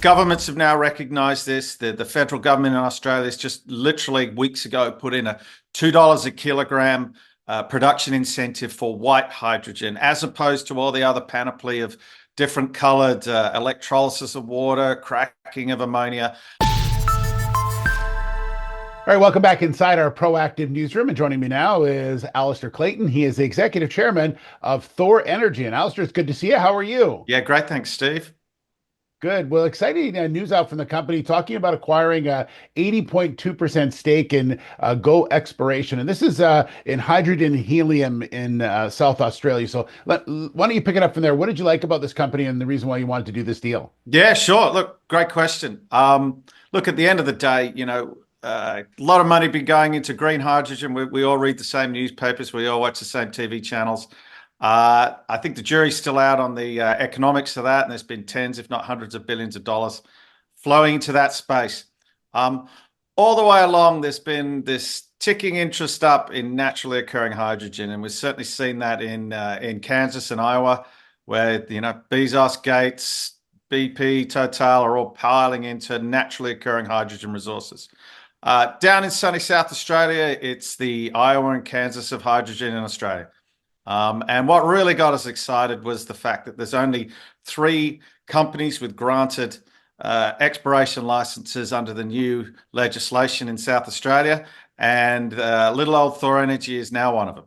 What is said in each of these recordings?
governments have now recognised this. The federal government in Australia has just literally weeks ago put in a $2 a kilogram production incentive for white hydrogen, as opposed to all the other panoply of different coloured electrolysis of water, cracking of ammonia. All right, welcome back inside our proactive newsroom. And joining me now is Alistair Clayton. He is the executive chairman of Thor Energy. And Alistair, it's good to see you. How are you? Yeah, great. Thanks, Steve. Good. Well, exciting news out from the company talking about acquiring a 80.2% stake in Go Exploration. And this is in hydrogen helium in South Australia. So why don't you pick it up from there? What did you like about this company and the reason why you wanted to do this deal? Yeah, sure. Look, great question. Look, at the end of the day, a lot of money been going into green hydrogen. We all read the same newspapers. We all watch the same TV channels. I think the jury's still out on the economics of that, and there's been tens, if not hundreds of billions of dollars flowing into that space. All the way along, there's been this ticking interest up in naturally occurring hydrogen, and we've certainly seen that in Kansas and Iowa, where Bezos, Gates, BP, Total are all piling into naturally occurring hydrogen resources. Down in sunny South Australia, it's the Iowa and Kansas of hydrogen in Australia. And what really got us excited was the fact that there's only 3 companies with granted exploration licenses under the new legislation in South Australia, and little old Thor Energy is now one of them.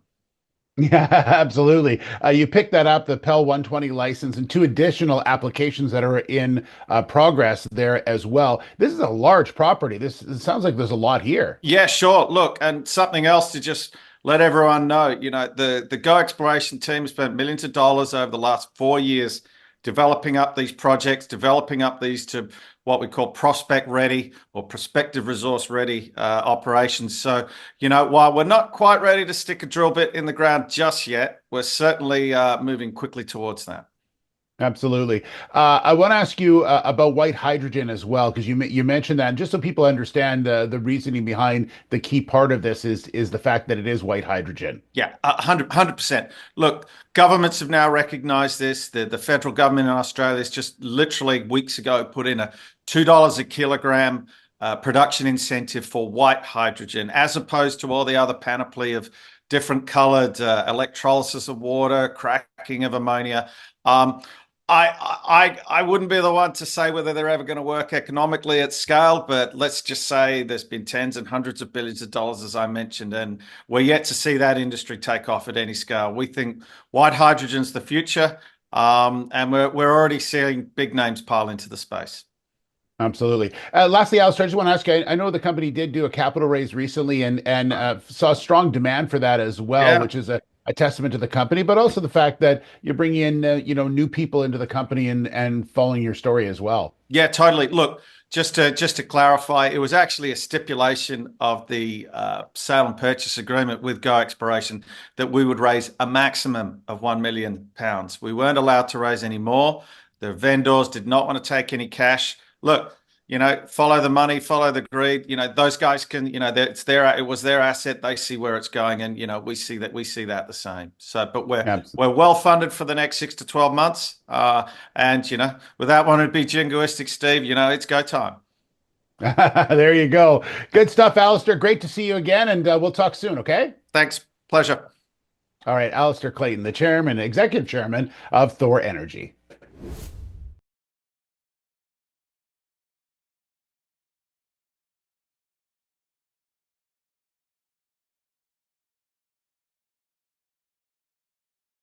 Yeah, absolutely. You picked that up, the PEL 120 license, and 2 additional applications that are in progress there as well. This is a large property. It sounds like there's a lot here. Yeah, sure. Look, and something else to just let everyone know, the Go Exploration team has spent millions of dollars over the last 4 years developing up these projects, developing up these to what we call prospect ready or prospective resource ready operations. So, while we're not quite ready to stick a drill bit in the ground just yet, we're certainly moving quickly towards that. Absolutely. I want to ask you about white hydrogen as well, because you mentioned that, and just so people understand the reasoning behind the key part of this is the fact that it is white hydrogen. Yeah, 100%. Look, governments have now recognised this. The federal government in Australia has just literally weeks ago put in a $2 a kilogram production incentive for white hydrogen, as opposed to all the other panoply of different coloured electrolysis of water, cracking of ammonia. I wouldn't be the one to say whether they're ever going to work economically at scale, but let's just say there's been tens and hundreds of billions of dollars, as I mentioned, and we're yet to see that industry take off at any scale. We think white hydrogen's the future, and we're already seeing big names pile into the space. Absolutely. Lastly, Alistair, I just want to ask you, I know the company did do a capital raise recently and saw strong demand for that as well, Yeah. which is a testament to the company, but also the fact that you're bringing in, new people into the company and following your story as well. Yeah, totally. Look, just to clarify, it was actually a stipulation of the sale and purchase agreement with Go Exploration that we would raise a maximum of £1 million. We weren't allowed to raise any more. The vendors did not want to take any cash. Look, follow the money, follow the greed. Those guys can, it was their asset. They see where it's going, and we see that the same. So, but we're well funded for the next 6 to 12 months. And without wanting to be jingoistic, Steve, it's go time. There you go. Good stuff, Alistair. Great to see you again, and we'll talk soon. Okay. Thanks. Pleasure. All right, Alistair Clayton, the executive chairman of Thor Energy.